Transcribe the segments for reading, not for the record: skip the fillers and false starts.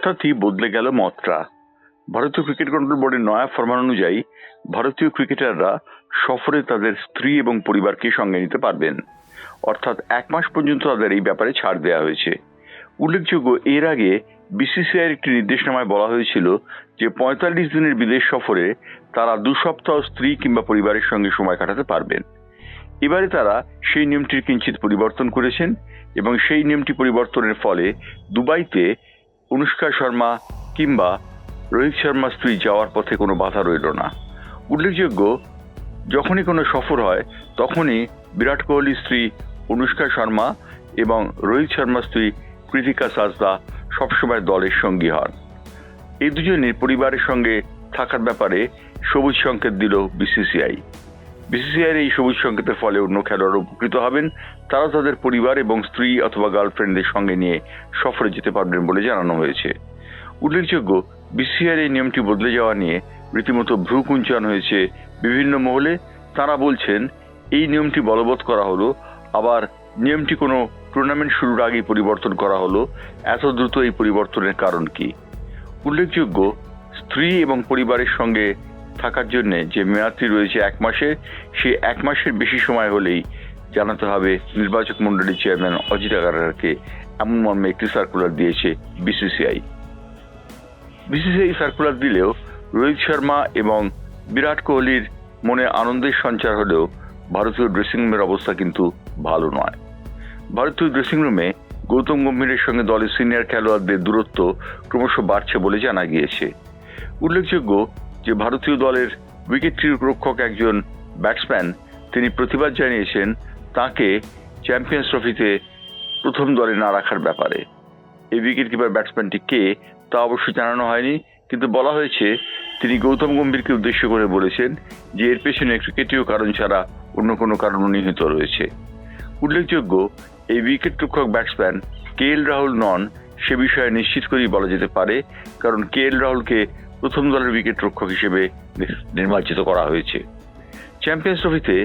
হঠাৎই বদলে গেল মতটা। ভারতীয় ক্রিকেট কন্ট্রোল বোর্ডের নয়া ফরমান অনুযায়ী ভারতীয় ক্রিকেটাররা সফরে তাদের স্ত্রী এবং পরিবারকে সঙ্গে নিতে পারবেন, অর্থাৎ 1 মাস পর্যন্ত তাদের এই ব্যাপারে ছাড় দেওয়া হয়েছে। উল্লেখযোগ্য, এর আগে বিসিসিআইয়ের একটি নির্দেশনামায় বলা হয়েছিল যে 45 দিনের বিদেশ সফরে তারা 2 সপ্তাহ স্ত্রী কিংবা পরিবারের সঙ্গে সময় কাটাতে পারবেন। এবারে তারা সেই নিয়মটির কিঞ্চিত পরিবর্তন করেছেন এবং সেই নিয়মটি পরিবর্তনের ফলে দুবাইতে অনুষ্কা শর্মা কিংবা রোহিত শর্মা স্ত্রী যাওয়ার পথে কোনো বাধা রইল না। উল্লেখযোগ্য, যখনই কোনো সফর হয় তখনই বিরাট কোহলির স্ত্রী অনুষ্কা শর্মা এবং রোহিত শর্মার স্ত্রী কৃতিকা সাজদা সবসময় দলের সঙ্গী হন। এই দুজনের পরিবারের সঙ্গে থাকার ব্যাপারে সবুজ সংকেত দিল বিসিসিআই। বিসিসিআইয়ের এই সবুজ সংকেতের ফলে অন্য খেলোয়াড় উপকৃত হবেন। তারা তাদের পরিবার এবং স্ত্রী অথবা গার্লফ্রেন্ডদের সঙ্গে নিয়ে সফরে যেতে পারবেন বলে জানানো হয়েছে। উল্লেখযোগ্য, বিসিসিআইয়ের এই নিয়মটি বদলে যাওয়া নিয়ে রীতিমতো ভ্রুকুঞ্চন হয়েছে বিভিন্ন মহলে। তারা বলছেন এই নিয়মটি বলবৎ করা হলো, আবার নিয়মটি কোনো টুর্নামেন্ট শুরুর আগেই পরিবর্তন করা হলো। এত দ্রুত এই পরিবর্তনের কারণ কি? উল্লেখযোগ্য, স্ত্রী এবং পরিবারের সঙ্গে থাকার জন্য যে মেয়াদটি রয়েছে 1 মাসের, সেই 1 মাসের বেশি সময় হলেই জানাতে হবে নির্বাচক মণ্ডলীর চেয়ারম্যান অজিত আগারকারকে, এমন মর্মে একটি সার্কুলার দিয়েছে বিসিসিআই। বিসিসিআই সার্কুলার দিলেও রোহিত শর্মা এবং বিরাট কোহলির মনে আনন্দের সঞ্চার হলেও ভারতীয় ড্রেসিং রুমের অবস্থা কিন্তু ভালো নয়। ভারতীয় ড্রেসিং রুমে গৌতম গম্ভীরের সঙ্গে দলের সিনিয়র খেলোয়াড়দের দূরত্ব ক্রমশ বাড়ছে বলে জানা গিয়েছে। উল্লেখযোগ্য যে ভারতীয় দলের উইকেট রক্ষক একজন ব্যাটসম্যান, তিনি প্রতিবাদ জানিয়েছেন তাকে চ্যাম্পিয়ন্স ট্রফিতে প্রথম দলে না রাখার ব্যাপারে। এই উইকেট কিপার ব্যাটসম্যানটি কে তা অবশ্য জানানো হয়নি, কিন্তু বলা হয়েছে তিনি গৌতম গম্ভীরকে উদ্দেশ্য করে বলেছেন যে এর পেছনে ক্রিকেটীয় কারণ ছাড়া অন্য কোনো কারণ নিহিত রয়েছে। উল্লেখযোগ্য, এই উইকেট রক্ষক ব্যাটসম্যান কেএল রাহুল নন সে বিষয়ে নিশ্চিত করেই বলা যেতে পারে, কারণ কেএল রাহুলকে প্রথম দলের উইকেট রক্ষক হিসেবে নির্বাচিত করা হয়েছে। চ্যাম্পিয়ন্স ট্রফিতে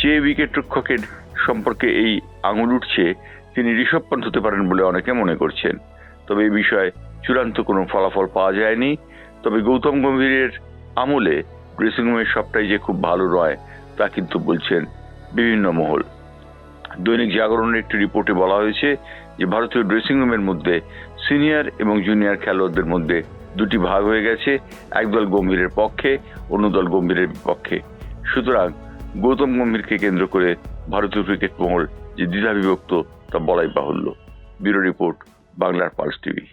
যে উইকেট রক্ষকের সম্পর্কে এই আঙুল উঠছে তিনি ঋষভ পন্থ হতে পারেন বলে অনেকে মনে করছেন, তবে এই বিষয়ে চূড়ান্ত কোনো ফলাফল পাওয়া যায়নি। তবে গৌতম গম্ভীরের আমলে ড্রেসিং রুমের সবটাই যে খুব ভালো নয় তা কিন্তু বলছেন বিভিন্ন মহল। দৈনিক জাগরণের একটি রিপোর্টে বলা হয়েছে যে ভারতীয় ড্রেসিং রুমের মধ্যে সিনিয়র এবং জুনিয়র খেলোয়াড়দের মধ্যে 2টি ভাগ হয়ে গেছে, একদল গম্ভীরের পক্ষে, অন্য দল গম্ভীরের বিপক্ষে। সুতরাং গৌতম গম্ভীরকে কেন্দ্র করে ভারতীয় ক্রিকেট মহল যে দ্বিধাবিভক্ত তা বলাই বাহুল্য। ব্যুরো রিপোর্ট, বাংলার পালস টিভি।